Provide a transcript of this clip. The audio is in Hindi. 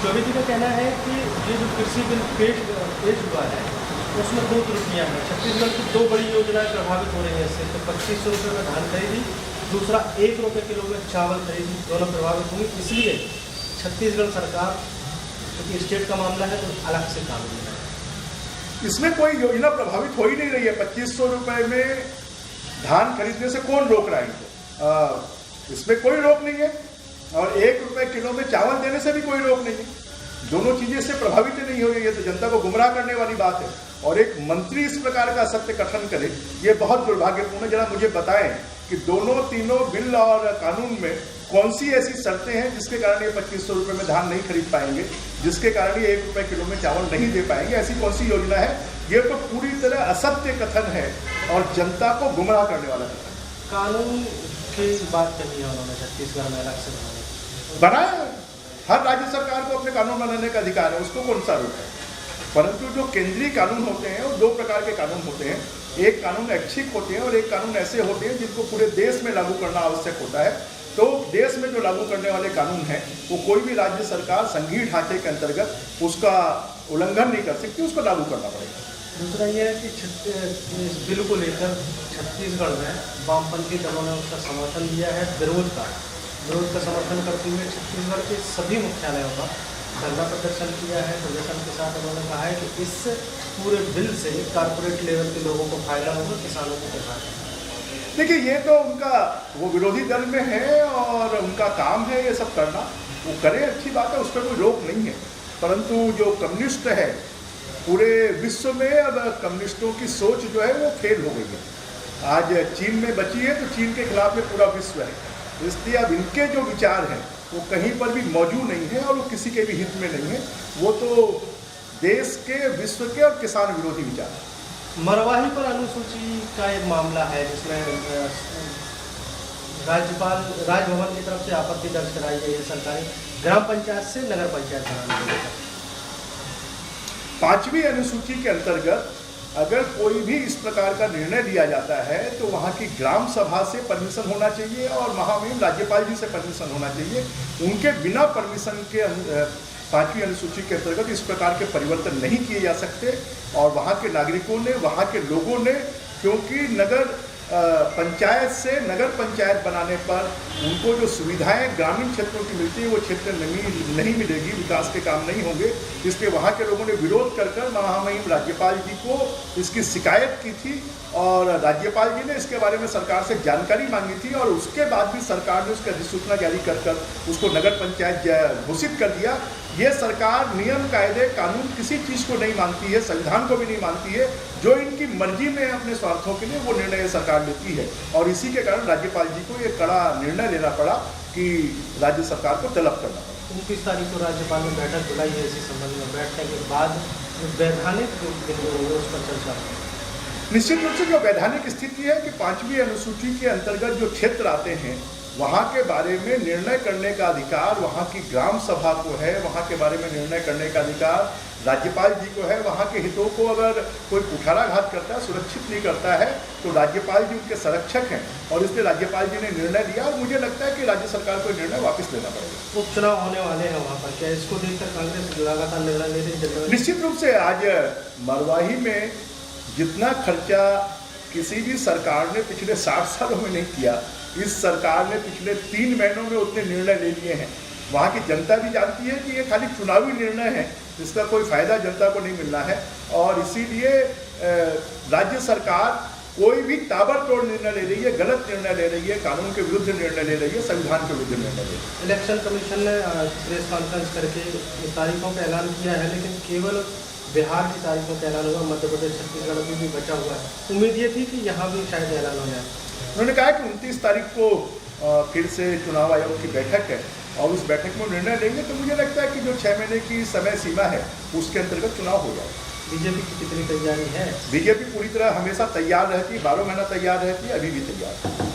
चौबे जी का कहना है कि ये जो कृषि बिल पेश हुआ है उसमें दो त्रुटियां हैं। छत्तीसगढ़ की दो बड़ी योजनाएं प्रभावित हो रही हैं इससे। तो 2500 रुपये में धान खरीदी, दूसरा 1 रुपये किलो में चावल खरीदी, दोनों प्रभावित होंगी। इसलिए छत्तीसगढ़ सरकार, क्योंकि स्टेट का मामला है, तो अलग से कानून है। इसमें कोई योजना प्रभावित हो ही नहीं रही है। 2500 रुपये में धान खरीदने से कौन रोक रहा है इनको? इसमें कोई रोक नहीं है। और 1 रुपये किलो में चावल देने से भी कोई रोक नहीं है। दोनों चीजें से प्रभावित नहीं हो रही है। तो जनता को गुमराह करने वाली बात है। और एक मंत्री इस प्रकार का सत्य कथन करे, ये बहुत दुर्भाग्यपूर्ण है। जरा मुझे बताएं कि दोनों तीनों बिल और कानून में कौन सी ऐसी शर्तें हैं जिसके कारण ये 2500 रुपये में धान नहीं खरीद पाएंगे, जिसके कारण ये 1 रुपये किलो में चावल नहीं दे पाएंगे? ऐसी कौन सी योजना है? ये तो पूरी तरह असत्य कथन है और जनता को गुमराह करने वाला कथन। कानून की बात करनी है उन्होंने छत्तीसगढ़ में अलग से बनाया। हर राज्य सरकार को अपने कानून बनाने का अधिकार है, उसको कौन सा रोक है? परंतु जो केंद्रीय कानून होते हैं वो दो प्रकार के कानून होते हैं। एक कानून ऐच्छिक होते हैं और एक कानून ऐसे होते हैं जिनको पूरे देश में लागू करना आवश्यक होता है। तो देश में जो लागू करने वाले कानून हैं वो कोई भी राज्य सरकार संघीय ढांचे के अंतर्गत उसका उल्लंघन नहीं कर सकती, उसको लागू करना पड़ेगा। दूसरा यह है कि इस बिल को लेकर छत्तीसगढ़ में वामपंथी दलों ने उसका समर्थन दिया है। विरोध का समर्थन करते हुए छत्तीसगढ़ के सभी मुख्यालयों का धरना प्रदर्शन किया है। प्रदर्शन के साथ उन्होंने कहा है कि इस पूरे बिल से कारपोरेट लेवल के लोगों को फायदा होगा, किसानों को फायदा। देखिए, ये तो वो विरोधी दल में है और उनका काम है ये सब करना। वो करे, अच्छी बात है, उस पर कोई रोक नहीं है। परंतु जो कम्युनिस्ट है पूरे विश्व में, अब कम्युनिस्टों की सोच जो है वो फेल हो गई है। आज चीन में बची है तो चीन के खिलाफ में पूरा विश्व है। इसलिए अब इनके जो विचार हैं वो कहीं पर भी मौजूद नहीं है और वो किसी के भी हित में नहीं है। वो तो देश के, विश्व के और किसान विरोधी विचार है। मरवाही पर अनुसूची का एक मामला है जिसमें राजभवन की तरफ से आपत्ति दर्ज कराई गई है सरकारी ग्राम पंचायत से नगर पंचायत बनाने के लिए। 5वीं अनुसूची के अंतर्गत अगर कोई भी इस प्रकार का निर्णय लिया जाता है तो वहाँ की ग्राम सभा से परमिशन होना चाहिए और महामहिम राज्यपाल जी से परमिशन होना चाहिए। उनके बिना परमिशन के 5वीं अनुसूची के अंतर्गत इस प्रकार के परिवर्तन नहीं किए जा सकते। और वहाँ के नागरिकों ने, वहाँ के लोगों ने, क्योंकि नगर पंचायत से नगर पंचायत बनाने पर उनको जो सुविधाएं ग्रामीण क्षेत्रों की मिलती है वो क्षेत्र नहीं मिलेगी, विकास के काम नहीं होंगे। इसलिए वहाँ के लोगों ने विरोध कर महामहिम राज्यपाल जी को इसकी शिकायत की थी और राज्यपाल जी ने इसके बारे में सरकार से जानकारी मांगी थी और उसके बाद भी सरकार ने उसकी अधिसूचना जारी कर उसको नगर पंचायत घोषित कर दिया। ये सरकार नियम, कायदे, कानून किसी चीज़ को नहीं मानती है, संविधान को भी नहीं मानती है। जो इनकी मर्जी में अपने स्वार्थों के लिए वो निर्णय सरकार लेती है और इसी के कारण राज्यपाल जी को ये कड़ा निर्णय लेना पड़ा कि राज्य सरकार को तलब करना पड़ा। 29 तारीख को राज्यपाल ने बैठक बुलाई है इसी संबंध में। बैठने के बाद वैधानिक बिंदु होंगे उस पर चर्चा होगी। निश्चित रूप से जो वैधानिक स्थिति है कि 5वीं अनुसूची के अंतर्गत जो क्षेत्र आते हैं वहाँ के बारे में निर्णय करने का अधिकार वहाँ की ग्राम सभा को है। वहाँ के बारे में निर्णय करने का अधिकार राज्यपाल जी को है। वहाँ के हितों को अगर कोई कुठाराघात करता है, सुरक्षित नहीं करता है तो राज्यपाल जी उनके संरक्षक हैं और इसलिए राज्यपाल जी ने निर्णय लिया और मुझे लगता है कि राज्य सरकार को निर्णय वापस लेना पड़ेगा। उपचुनाव होने वाले हैं वहाँ पर, क्या इसको देखकर कांग्रेस लगातार निर्णय ले रही है? निश्चित रूप से आज मरवाही में जितना खर्चा किसी भी सरकार ने पिछले 60 सालों में नहीं किया, इस सरकार ने पिछले 3 महीनों में उतने निर्णय ले लिए हैं। वहाँ की जनता भी जानती है कि ये खाली चुनावी निर्णय है, जिसका कोई फायदा जनता को नहीं मिलना है और इसीलिए राज्य सरकार कोई भी ताबड़तोड़ निर्णय ले रही है, गलत निर्णय ले रही है, कानून के विरुद्ध निर्णय ले रही है, संविधान के विरुद्ध निर्णय ले रही है। इलेक्शन कमीशन ने प्रेस कॉन्फ्रेंस करके तारीखों का ऐलान किया है, लेकिन केवल बिहार की तारीखों का ऐलान हुआ, मध्य प्रदेश, छत्तीसगढ़ में भी बचा हुआ है। उम्मीद ये थी कि यहाँ भी शायद ऐलान हो जाए। उन्होंने कहा कि 29 तारीख को फिर से चुनाव आयोग की बैठक है और उस बैठक में निर्णय लेंगे। तो मुझे लगता है कि जो 6 महीने की समय सीमा है उसके अंतर्गत चुनाव हो जाए। बीजेपी की कितनी तैयारी है? बीजेपी पूरी तरह हमेशा तैयार रहती है, 12 महीना तैयार रहती है, अभी भी तैयार है।